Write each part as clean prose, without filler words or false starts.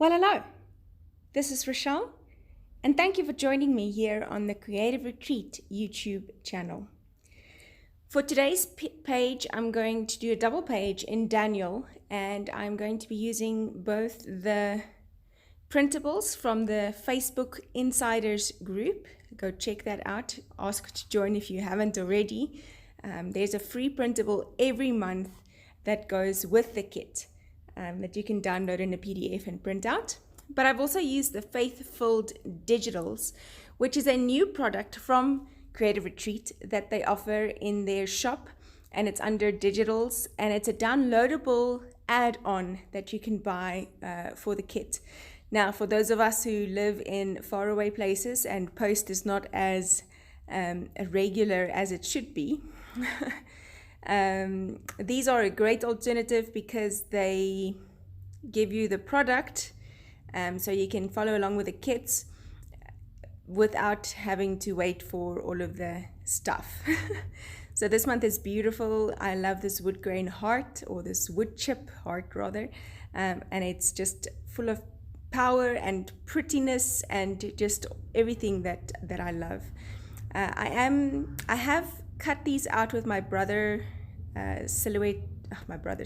Well, hello. This is Rochelle, and thank you for joining me here on the Creative Retreat YouTube channel. For today's page, I'm going to do a double page in Daniel, and I'm going to be using both the printables from the Facebook Insiders group. Go check that out. Ask to join if you haven't already. There's a free printable every month that goes with the kit that you can download in a PDF and print out. But I've also used the Faith-Filled Digitals, which is a new product from Creative Retreat that they offer in their shop, and it's under Digitals, and it's a downloadable add-on that you can buy for the kit. Now, for those of us who live in faraway places and post is not as regular as it should be, these are a great alternative because they give you the product so you can follow along with the kits without having to wait for all of the stuff. So this month is beautiful. I love this wood grain heart, or this wood chip heart rather, and it's just full of power and prettiness and just everything that I love. I have cut these out with my brother my brother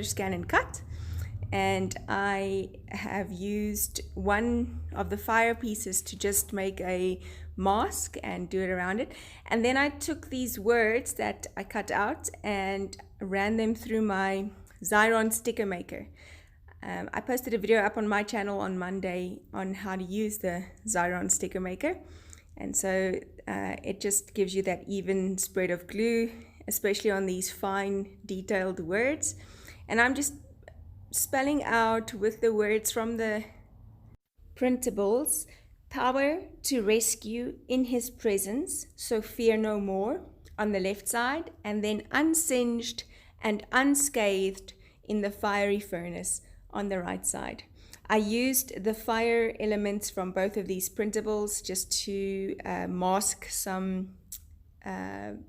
Scan and Cut, and I have used one of the fire pieces to just make a mask and do it around it. And then I took these words that I cut out and ran them through my Xyron sticker maker. I posted a video up on my channel on Monday on how to use the Xyron sticker maker. And so it just gives you that even spread of glue, especially on these fine detailed words. And I'm just spelling out with the words from the printables: power to rescue in his presence, so fear no more, on the left side, and then unsinged and unscathed in the fiery furnace on the right side. I used the fire elements from both of these printables just to mask some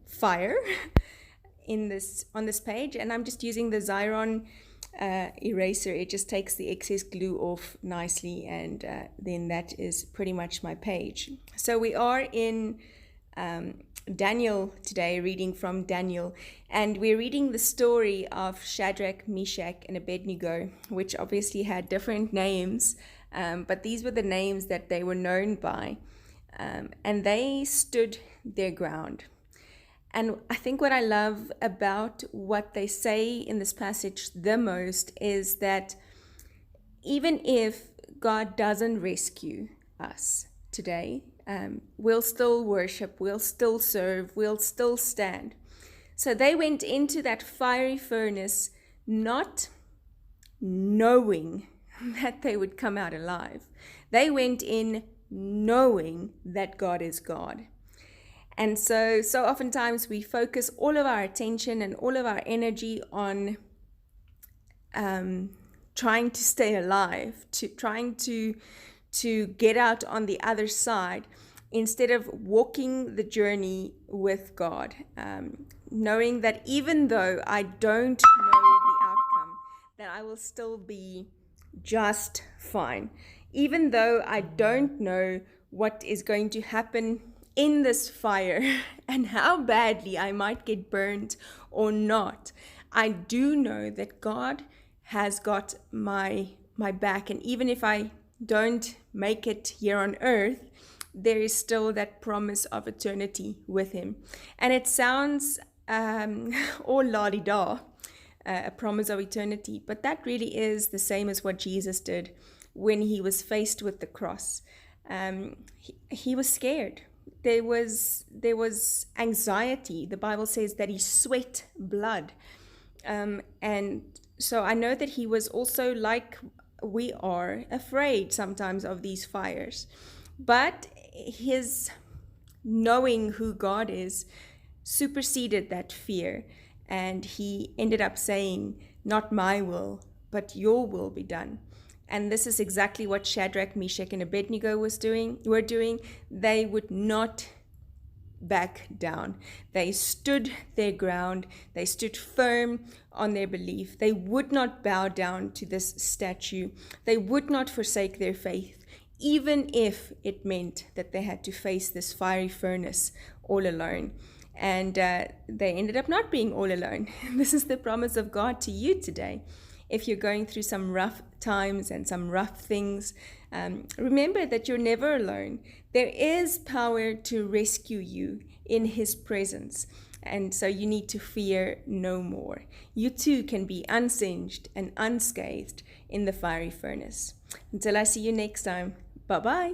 fire on this page, and I'm just using the Xyron eraser. It just takes the excess glue off nicely, and then that is pretty much my page. So we are in Daniel today, reading from Daniel, and we're reading the story of Shadrach, Meshach, and Abednego, which obviously had different names, but these were the names that they were known by, and they stood their ground. And I think what I love about what they say in this passage the most is that even if God doesn't rescue us today, we'll still worship, we'll still serve, we'll still stand. So they went into that fiery furnace not knowing that they would come out alive. They went in knowing that God is God. And so oftentimes we focus all of our attention and all of our energy on trying to stay alive, trying to get out on the other side, instead of walking the journey with God, knowing that even though I don't know the outcome, that I will still be just fine. Even though I don't know what is going to happen in this fire and how badly I might get burned or not, I do know that God has got my back. And even if I don't make it here on earth, there is still that promise of eternity with him. And it sounds all la-di-da, a promise of eternity, but that really is the same as what Jesus did when he was faced with the cross. He was scared. There was anxiety. The Bible says that he sweat blood. And so I know that he was also, like we are, afraid sometimes of these fires. But his knowing who God is superseded that fear. And he ended up saying, "Not my will, but your will be done." And this is exactly what Shadrach, Meshach, and Abednego were doing. They would not back down. They stood their ground. They stood firm on their belief. They would not bow down to this statue. They would not forsake their faith, even if it meant that they had to face this fiery furnace all alone. And they ended up not being all alone. This is the promise of God to you today. If you're going through some rough times and some rough things, remember that you're never alone. There is power to rescue you in His presence. And so you need to fear no more. You too can be unsinged and unscathed in the fiery furnace. Until I see you next time, bye-bye.